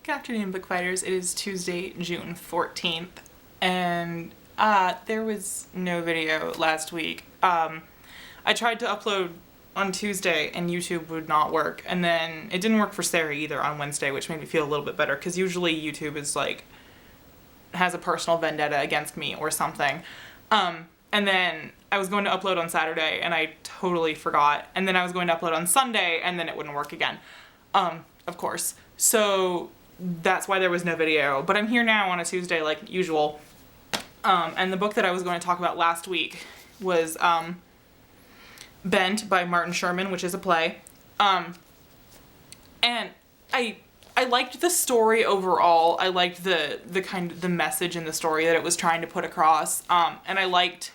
Good afternoon, Bookfighters. It is Tuesday, June 14th, and there was no video last week. I tried to upload on Tuesday and YouTube would not work, and then it didn't work for Sarah either on Wednesday, which made me feel a little bit better, because usually YouTube is like, has a personal vendetta against me or something. And then I was going to upload on Saturday and I totally forgot, and then I was going to upload on Sunday and then it wouldn't work again. Of course. So that's why there was no video, but I'm here now on a Tuesday like usual. And the book that I was going to talk about last week was Bent by Martin Sherman, which is a play. And I liked the story overall. I liked the message in the story that it was trying to put across. And I liked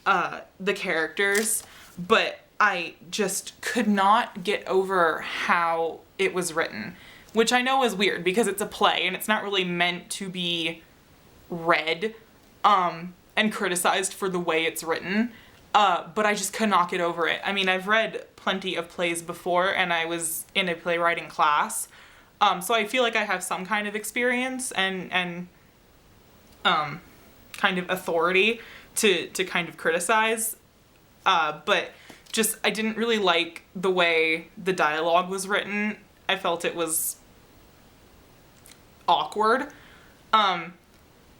the characters, but I just could not get over how it was written, which I know is weird because it's a play and it's not really meant to be read and criticized for the way it's written, but I just could not get over it. I mean, I've read plenty of plays before and I was in a playwriting class, so I feel like I have some kind of experience and kind of authority to kind of criticize, but just I didn't really like the way the dialogue was written. I felt it was awkward, and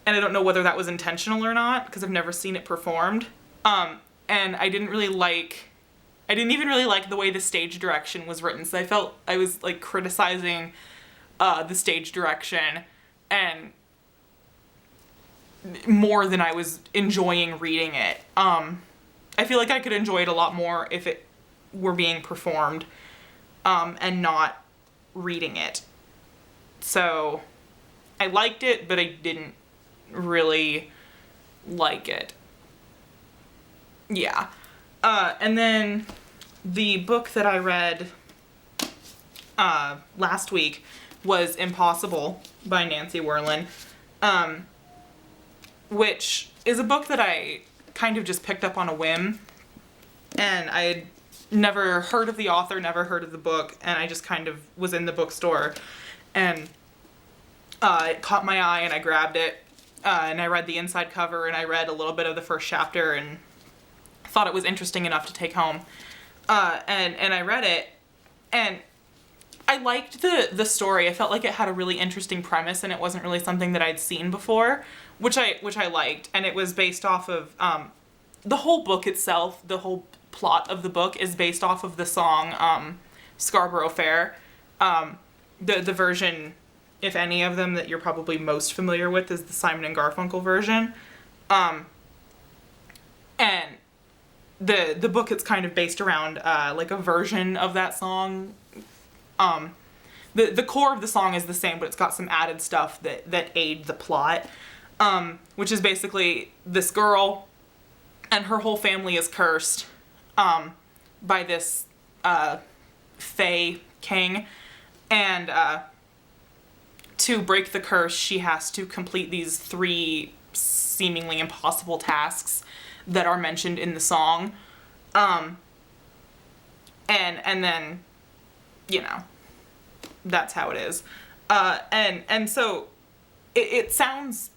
I don't know whether that was intentional or not because I've never seen it performed, and I didn't even really like the way the stage direction was written, so I felt I was like criticizing the stage direction and more than I was enjoying reading it. I feel like I could enjoy it a lot more if it were being performed and not reading it. So I liked it, but I didn't really like it. Yeah. And then the book that I read last week was Impossible by Nancy Werlin, which is a book that I kind of just picked up on a whim, and I had never heard of the author, never heard of the book, and I just kind of was in the bookstore and it caught my eye and I grabbed it, and I read the inside cover and I read a little bit of the first chapter and thought it was interesting enough to take home, and I read it and I liked the story. I felt like it had a really interesting premise and it wasn't really something that I'd seen before, which I liked, and it was based off of the whole book itself. The whole plot of the book is based off of the song Scarborough Fair. The version, if any of them, that you're probably most familiar with is the Simon and Garfunkel version. And the book it's kind of based around like a version of that song. The core of the song is the same, but it's got some added stuff that aid the plot, which is basically this girl and her whole family is cursed by this fae king, and to break the curse she has to complete these 3 seemingly impossible tasks that are mentioned in the song, and then, you know, that's how it is. And so it sounds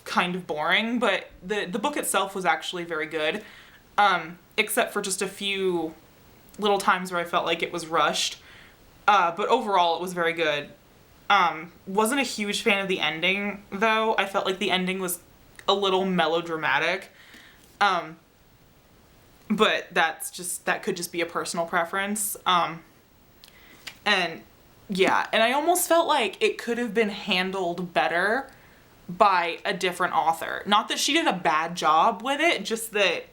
kind of boring, but the book itself was actually very good, except for just a few little times where I felt like it was rushed. But overall it was very good. Wasn't a huge fan of the ending, though. I felt like the ending was a little melodramatic. But that could just be a personal preference. And yeah, and I almost felt like it could have been handled better by a different author. Not that she did a bad job with it, just that,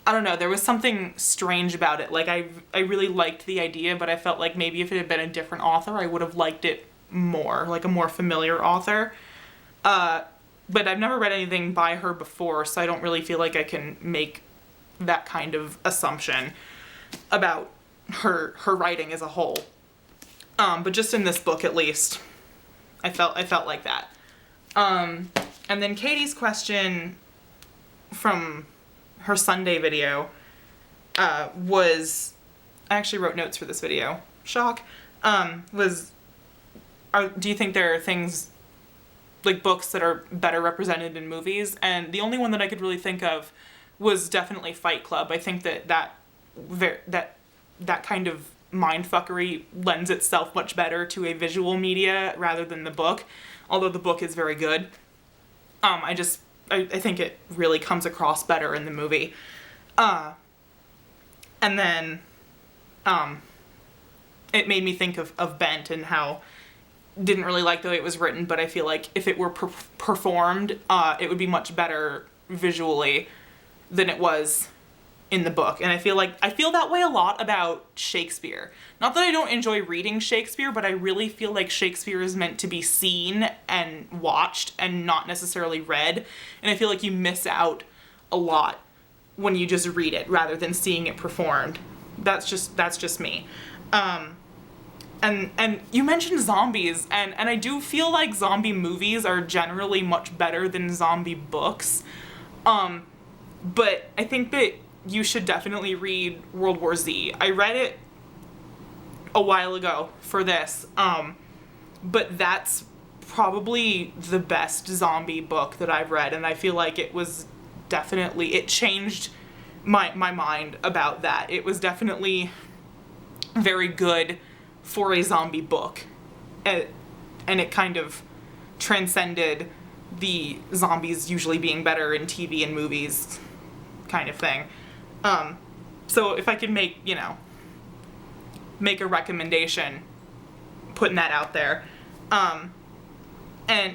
I don't know, there was something strange about it. Like, I really liked the idea, but I felt like maybe if it had been a different author, I would have liked it more, like a more familiar author. But I've never read anything by her before, so I don't really feel like I can make that kind of assumption about her writing as a whole. But just in this book, at least, I felt like that. And then Katie's question from her Sunday video was, I actually wrote notes for this video, shock, was do you think there are things, like books that are better represented in movies? And the only one that I could really think of was definitely Fight Club. I think that kind of mindfuckery lends itself much better to a visual media rather than the book, although the book is very good. I think it really comes across better in the movie. And then it made me think of Bent and how didn't really like the way it was written, but I feel like if it were performed, it would be much better visually than it was in the book. And I feel that way a lot about Shakespeare. Not that I don't enjoy reading Shakespeare, but I really feel like Shakespeare is meant to be seen and watched and not necessarily read. And I feel like you miss out a lot when you just read it rather than seeing it performed. That's just me. And you mentioned zombies, and I do feel like zombie movies are generally much better than zombie books. But I think that you should definitely read World War Z. I read it a while ago for this, but that's probably the best zombie book that I've read, and I feel like it changed my mind about that. It was definitely very good for a zombie book, and it kind of transcended the zombies usually being better in TV and movies kind of thing. So if I could make a recommendation, putting that out there. And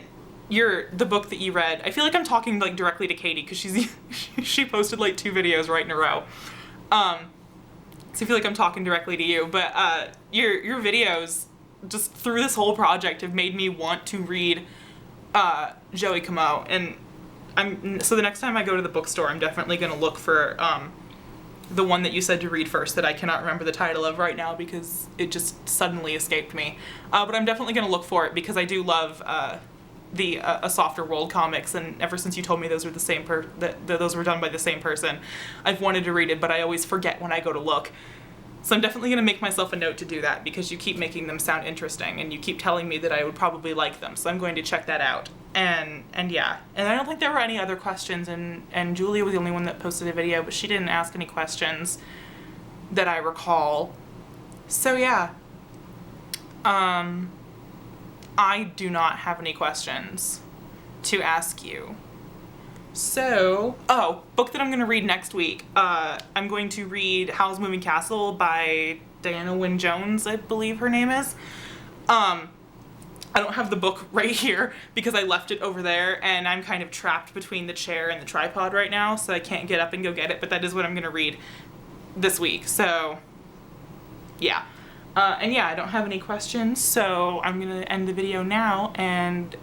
the book that you read, I feel like I'm talking like directly to Katie because she posted like 2 videos right in a row. So I feel like I'm talking directly to you, but your videos just through this whole project have made me want to read Joey Camo, and so the next time I go to the bookstore, I'm definitely going to look for the one that you said to read first that I cannot remember the title of right now because it just suddenly escaped me. But I'm definitely going to look for it because I do love the A Softer World comics, and ever since you told me those were those were done by the same person, I've wanted to read it, but I always forget when I go to look. So I'm definitely going to make myself a note to do that because you keep making them sound interesting and you keep telling me that I would probably like them. So I'm going to check that out. And yeah. And I don't think there were any other questions, and Julia was the only one that posted a video, but she didn't ask any questions that I recall. So yeah. I do not have any questions to ask you. So, book that I'm going to read next week. I'm going to read Howl's Moving Castle by Diana Wynne Jones, I believe her name is. I don't have the book right here because I left it over there and I'm kind of trapped between the chair and the tripod right now, so I can't get up and go get it, but that is what I'm going to read this week. So, yeah. And yeah, I don't have any questions, so I'm going to end the video now, and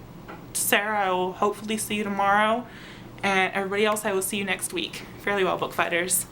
Sarah, I will hopefully see you tomorrow. And everybody else, I will see you next week. Fairly well, Bookfighters.